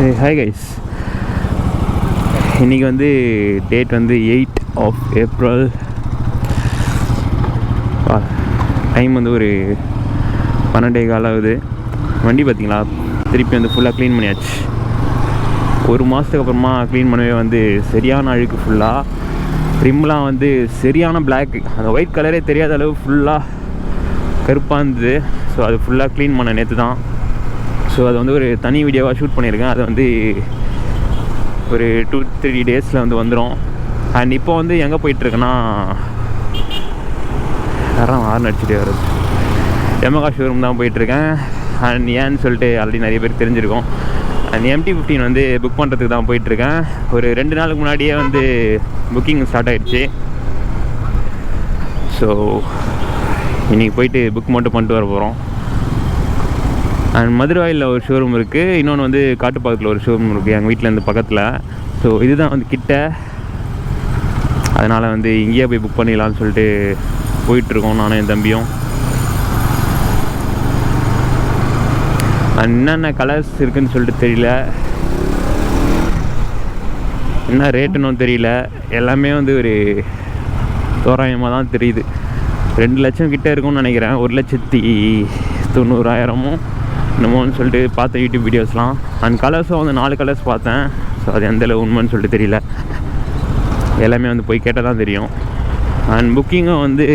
Hi guys, இன்றைக்கி வந்து date வந்து 8 ஆஃப் ஏப்ரல். டைம் வந்து ஒரு 12:15 ஆகுது. வண்டி பார்த்திங்களா, திருப்பி வந்து ஃபுல்லாக க்ளீன் பண்ணியாச்சு. ஒரு மாதத்துக்கு அப்புறமா க்ளீன் பண்ணவே வந்து சரியான அழுக்கு. ஃபுல்லாக ரிம்லாம் வந்து சரியான பிளாக், அந்த ஒயிட் கலரே தெரியாத அளவு ஃபுல்லாக கருப்பாக இருந்தது. ஸோ அது ஃபுல்லாக க்ளீன் பண்ண நேற்று தான். ஸோ அது வந்து ஒரு தனி வீடியோவாக ஷூட் பண்ணியிருக்கேன். அது வந்து ஒரு 2-3 டேஸில் வந்து வந்துடும். அண்ட் இப்போ வந்து எங்கே போயிட்டுருக்குன்னா, யாரும் ஹார்ன் அடிச்சுட்டே வருது, எமகா ஷோரூம் தான் போயிட்டுருக்கேன். அண்ட் ஏன்னு சொல்லிட்டு ஆல்ரெடி நிறைய பேர் தெரிஞ்சிருக்கோம். அண்ட் MT-15 வந்து புக் பண்ணுறதுக்கு தான் போயிட்டுருக்கேன். ஒரு 2 நாளுக்கு முன்னாடியே வந்து புக்கிங் ஸ்டார்ட் ஆகிடுச்சு. ஸோ இன்றைக்கி போயிட்டு புக் மட்டும் பண்ணிட்டு வர போகிறோம். அண்ட் மதுரவாயில் ஒரு ஷோரூம் இருக்குது, இன்னொன்று வந்து காட்டுப்பாக்கத்தில் ஒரு ஷோரூம் இருக்குது எங்கள் வீட்டிலேருந்து பக்கத்தில். ஸோ இதுதான் வந்து கிட்ட, அதனால் வந்து இங்கேயே போய் புக் பண்ணிடலான்னு சொல்லிட்டு போயிட்டுருக்கோம் நானும் என் தம்பியும். என்னென்ன கலர்ஸ் இருக்குதுன்னு சொல்லிட்டு தெரியல, என்ன ரேட்டுன்னு தெரியல. எல்லாமே வந்து ஒரு தோராயமாக தான் தெரியுது. 2 லட்சம் கிட்டே இருக்கும்னு நினைக்கிறேன். 1,90,000 என்னமோன்னு சொல்லிட்டு பார்த்த யூடியூப் வீடியோஸ்லாம். அண்ட் கலர்ஸும் வந்து 4 கலர்ஸ் பார்த்தேன். ஸோ அது எந்தளவு உண்மைன்னு சொல்லிட்டு தெரியல. எல்லாமே வந்து போய் கேட்டால் தான் தெரியும். அண்ட் புக்கிங்கும் வந்து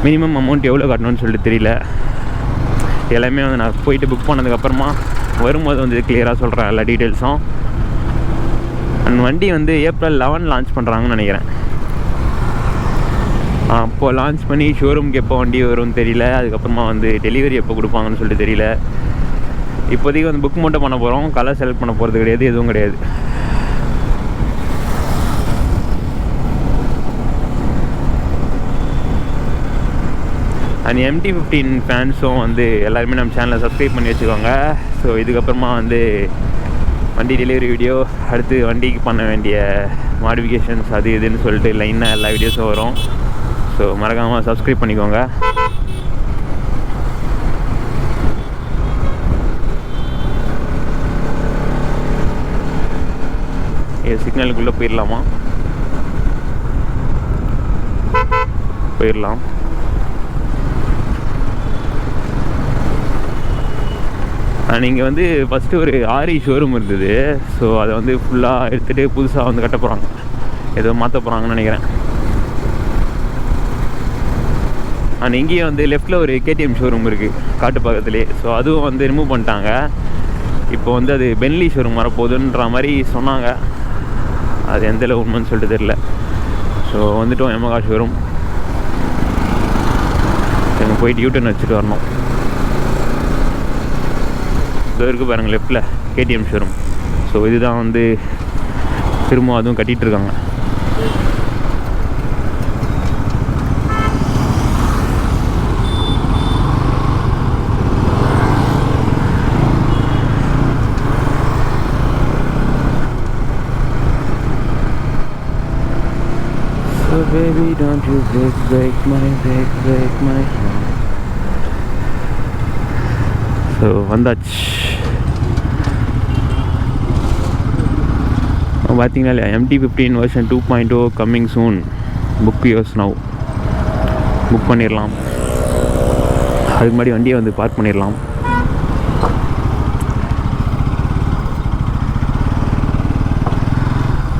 மினிமம் அமௌண்ட் எவ்வளோ கட்டணும்னு சொல்லிட்டு தெரியல. எல்லாமே வந்து நான் போயிட்டு புக் பண்ணதுக்கப்புறமா வரும்போது வந்து கிளியராக சொல்கிறேன் எல்லா டீட்டெயில்ஸும். அண்ட் வண்டி வந்து April 11 லான்ச் பண்ணுறாங்கன்னு நினைக்கிறேன். அப்போது லான்ச் பண்ணி ஷோரூமுக்கு எப்போ வண்டி வரும்னு தெரியல. அதுக்கப்புறமா வந்து டெலிவரி எப்போ கொடுப்பாங்கன்னு சொல்லிட்டு தெரியல. இப்போதைக்கு வந்து புக் மட்டும் பண்ண போகிறோம். கலர் செலக்ட் பண்ண போகிறது கிடையாது, எதுவும் கிடையாது. அண்ட் MT-15 ஃபேன்ஸும் வந்து எல்லாருமே நம்ம சேனலை சப்ஸ்கிரைப் பண்ணி வச்சுக்கோங்க. ஸோ இதுக்கப்புறமா வந்து வண்டி டெலிவரி வீடியோ, அடுத்து வண்டிக்கு பண்ண வேண்டிய மாடிஃபிகேஷன்ஸ் அது இதுன்னு சொல்லிட்டு லைனாக எல்லா வீடியோஸும் வரும். ஸோ மறக்காமல் சப்ஸ்கிரைப் பண்ணிக்கோங்க. சிக்னலுக்குள்ளே போயிடலாமா? போயிடலாம். நீங்கள் வந்து ஃபஸ்ட்டு ஒரு ஆரி ஷோரூம் இருந்தது. ஸோ அதை வந்து ஃபுல்லாக எடுத்துகிட்டு புதுசாக வந்து கட்ட போகிறாங்க, ஏதோ மாற்ற போகிறாங்கன்னு நினைக்கிறேன். அண்ட் இங்கேயே வந்து லெஃப்ட்டில் ஒரு KTM ஷோரூம் இருக்குது காட்டு பக்கத்துலேயே. ஸோ அதுவும் வந்து ரிமூவ் பண்ணிட்டாங்க. இப்போ வந்து அது பென்லி ஷோரூம் வரப்போகுதுன்ற மாதிரி சொன்னாங்க. அது எந்தளவு உண்மைன்னு சொல்லிட்டு தெரியல. ஸோ வந்துட்டோம் எமகா ஷோரூம். எங்கே போயிட்டு யூட்டர்ன் வச்சுட்டு வரணும். இது இருக்குது பாருங்கள் லெஃப்ட்டில் KTM ஷோரூம். ஸோ இதுதான் வந்து திரும்ப அதுவும் கட்டிகிட்ருக்காங்க. So baby don't you break my heart. So வந்தாச்சு. பார்த்தீங்கன்னா இல்லையா, MT-15 version 2.0 coming soon. Book yours now. Book பண்ணிடலாம். அதுக்கு முன்னாடி வண்டியை வந்து பார்க் பண்ணிடலாம்.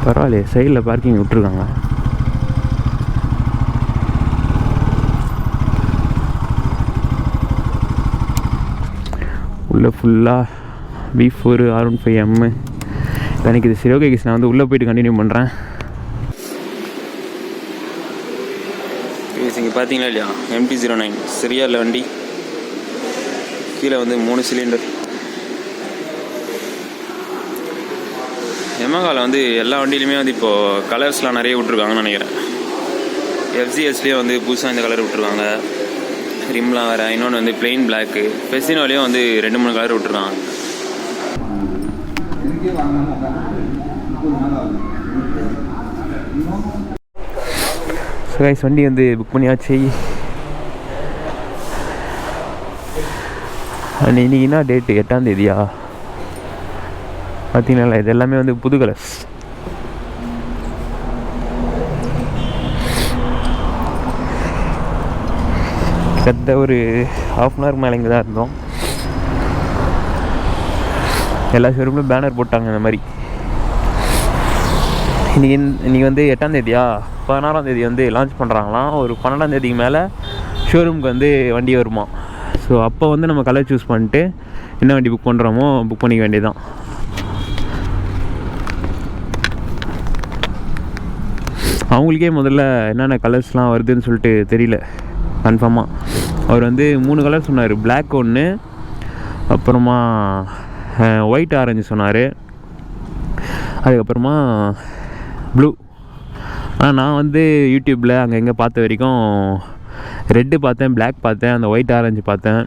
பரவாயில்லையே, சைடில் பார்க்கிங் விட்டுருக்காங்க. உள்ளே ஃபுல்லாக V4 R15M எனக்கு இது சரி. ஓகே கிஸ், நான் வந்து உள்ளே போய்ட்டு கண்டினியூ பண்ணுறேன். இங்கே பார்த்தீங்களா இல்லையா, MT-09 சரியா இல்லை வண்டி. கீழே வந்து 3 சிலிண்டர். எமகாவில் வந்து எல்லா வண்டியிலுமே வந்து இப்போது கலர்ஸ்லாம் நிறைய விட்ருக்காங்கன்னு நினைக்கிறேன். FZSலேயே வந்து புதுசாக இந்த கலர் விட்ருக்காங்க, ரிம்லாம் வேறு. இன்னொன்று வந்து பிளெயின் பிளாக்கு. ஃபெசினோலேயும் வந்து 2-3 கலர் விட்ருக்காங்க. கைஸ், வண்டி வந்து புக் பண்ணியாச்சு. இன்றைக்கி என்ன டேட்டு? 8ஆம் தேதியா? பார்த்தீங்கன்னா இது எல்லாமே வந்து புது கலர்ஸ். கிட்ட ஒரு ½ மேலே இங்கே தான் இருந்தோம். எல்லா ஷோரூம்லையும் பேனர் போட்டாங்க இந்த மாதிரி. இன்றைக்கி வந்து 8ஆம் தேதியா, 16ஆம் தேதி வந்து லான்ச் பண்ணுறாங்களாம். ஒரு 12ஆம் தேதிக்கு மேலே ஷோரூமுக்கு வந்து வண்டி வருமா. ஸோ அப்போ வந்து நம்ம கலர் சூஸ் பண்ணிட்டு என்ன வண்டி புக் பண்ணுறோமோ புக் பண்ணிக்க வேண்டியதுதான். அவங்களுக்கே முதல்ல என்னென்ன கலர்ஸ்லாம் வருதுன்னு சொல்லிட்டு தெரியல கன்ஃபார்மாக. அவர் வந்து 3 கலர் சொன்னார். பிளாக் ஒன்று, அப்புறமா ஒயிட் ஆரஞ்சு சொன்னார், அதுக்கப்புறமா ப்ளூ. ஆனால் நான் வந்து யூடியூப்பில் அங்கே எங்கே பார்த்த வரைக்கும் ரெட்டு பார்த்தேன், பிளாக் பார்த்தேன், அந்த ஒயிட் ஆரஞ்சு பார்த்தேன்,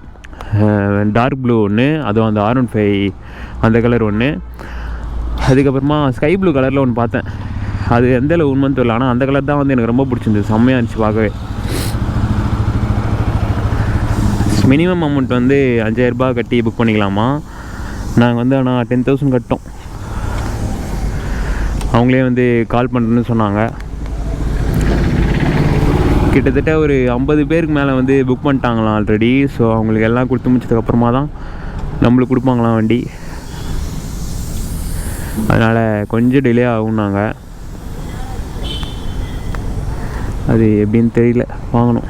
டார்க் ப்ளூ ஒன்று, அதுவும் அந்த R15 அந்த கலர் ஒன்று, அதுக்கப்புறமா ஸ்கை ப்ளூ கலரில் ஒன்று பார்த்தேன். அது எந்த அளவு உண்மைன்னு தெரியல, ஆனால் அந்த கலர் தான் வந்து எனக்கு ரொம்ப பிடிச்சிருந்தது, செம்மையாக இருந்துச்சு பார்க்கவே. மினிமம் அமௌண்ட் வந்து 5000 ரூபாய் கட்டி புக் பண்ணிக்கலாமா. நாங்கள் வந்து ஆனால் 10,000 கட்டோம். அவங்களே வந்து கால் பண்ணுறேன்னு சொன்னாங்க. கிட்டத்தட்ட ஒரு 50 பேருக்கு மேலே வந்து புக் பண்ணிட்டாங்களாம் ஆல்ரெடி. ஸோ அவங்களுக்கு எல்லாம் கொடுத்து முடிச்சதுக்கப்புறமா தான் நம்மளுக்கு கொடுப்பாங்களாம் வண்டி. அதனால் கொஞ்சம் டிலே ஆகும்னாங்க. அது எப்படின்னு தெரியல, வாங்கணும்.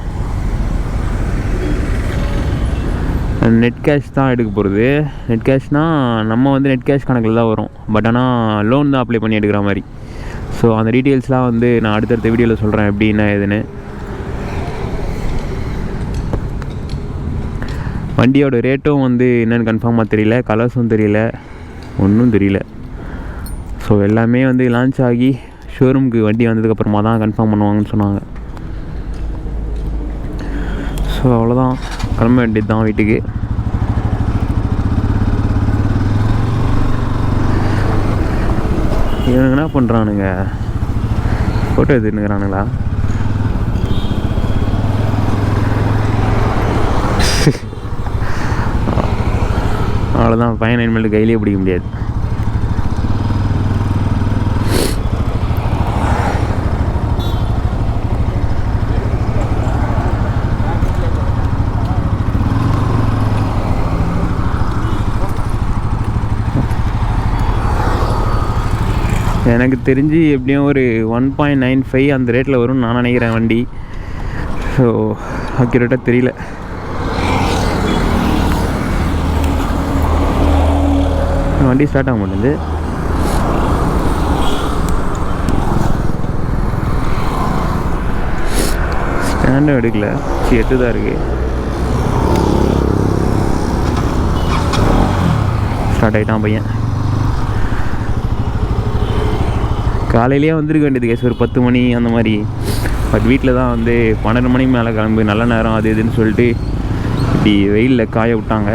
நெட் கேஷ் தான் எடுக்க போகிறது. நெட் கேஷ்னால் நம்ம வந்து நெட் கேஷ் கணக்கில் தான் வரும். பட் ஆனால் லோன் தான் அப்ளை பண்ணி எடுக்கிற மாதிரி. ஸோ அந்த டீட்டெயில்ஸ்லாம் வந்து நான் அடுத்தடுத்த வீடியோவில் சொல்கிறேன் எப்படின்னா எதுன்னு. வண்டியோட ரேட்டும் வந்து என்னென்னு கன்ஃபார்மாக தெரியல, கலர்ஸும் தெரியல, ஒன்றும் தெரியல. ஸோ எல்லாமே வந்து லான்ச் ஆகி ஷோரூமுக்கு வண்டி வந்ததுக்கப்புறமா தான் கன்ஃபார்ம் பண்ணுவாங்கன்னு சொன்னாங்க. ஸோ அவ்வளோதான், கிளம்ப வேண்டியது தான் வீட்டுக்கு. இவனுங்க என்ன பண்ணுறானுங்க, ஃபோட்டோ எடுத்துன்னுக்குறானுங்களா? அவ்வளோதான், பையன் இனிமேல் கையிலே பிடிக்க முடியாது. எனக்கு தெரிஞ்சு எப்படியும் ஒரு 1.95 அந்த ரேட்டில் வரும்னு நான் நினைக்கிறேன் வண்டி. ஸோ அக்யூரேட்டாக தெரியல. வண்டி ஸ்டார்ட் ஆக மாட்டேங்குது. ஸ்டாண்டும் எடுக்கல, 8 தான் இருக்குது. ஸ்டார்ட் ஆகிட்டான் பையன். காலையிலேயே வந்துருக்க வேண்டியது கேஸ், ஒரு 10 மணி அந்த மாதிரி. பட் வீட்டில் தான் வந்து 12 மணிக்கு மேலே கிளம்பு, நல்ல நேரம் அது இதுன்னு சொல்லிட்டு இப்படி வெயிலில் காய விட்டாங்க.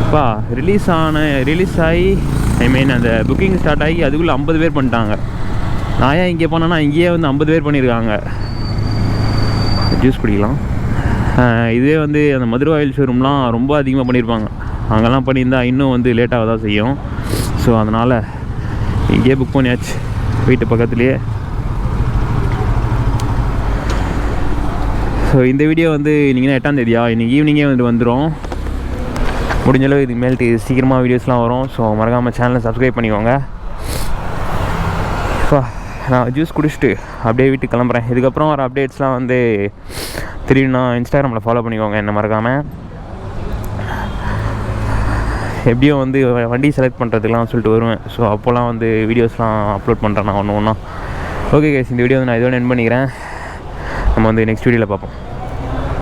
அப்பா ரிலீஸ் ஆகி அந்த புக்கிங் ஸ்டார்ட் ஆகி அதுக்குள்ளே 50 பேர் பண்ணிட்டாங்க. நான் ஏன் இங்கே போனேன்னா இங்கேயே வந்து 50 பேர் பண்ணியிருக்காங்க. ஜூஸ் குடிக்கலாம். இதே வந்து அந்த மதுரை ஆயில் ஷோரூம்லாம் ரொம்ப அதிகமாக பண்ணியிருப்பாங்க. அங்கெல்லாம் பண்ணியிருந்தால் இன்னும் வந்து லேட்டாக தான் செய்யும். ஸோ அதனால் இங்கேயே புக் பண்ணியாச்சு, வீட்டு பக்கத்துலேயே. ஸோ இந்த வீடியோ வந்து இன்றைக்கி 8ஆம் தேதியா, இன்றைக்கி ஈவினிங்கே வந்துடும். முடிஞ்சளவு இதுக்கு மேல்ட்டு சீக்கிரமாக வீடியோஸ்லாம் வரும். ஸோ மறக்காமல் சேனலை சப்ஸ்கிரைப் பண்ணிக்கோங்க. நான் ஜூஸ் குடிச்சிட்டு அப்படியே வீட்டுக்கு கிளம்புறேன். இதுக்கப்புறம் வர அப்டேட்ஸ்லாம் வந்து தெரியும்னா இன்ஸ்டாகிராமில் ஃபாலோ பண்ணிக்கோங்க என்ன மறக்காமல். எப்படியும் வந்து வண்டி செலக்ட் பண்ணுறதுக்கெலாம் சொல்லிட்டு வருவேன். ஸோ அப்போல்லாம் வந்து வீடியோஸ்லாம் அப்லோட் பண்ணுறேன் நான் ஒன்று ஒன்றா. ஓகே கைஸ், இந்த வீடியோ வந்து நான் இதோட எண்ட் பண்ணிக்கிறேன். நம்ம வந்து நெக்ஸ்ட் வீடியோவில் பார்ப்போம்.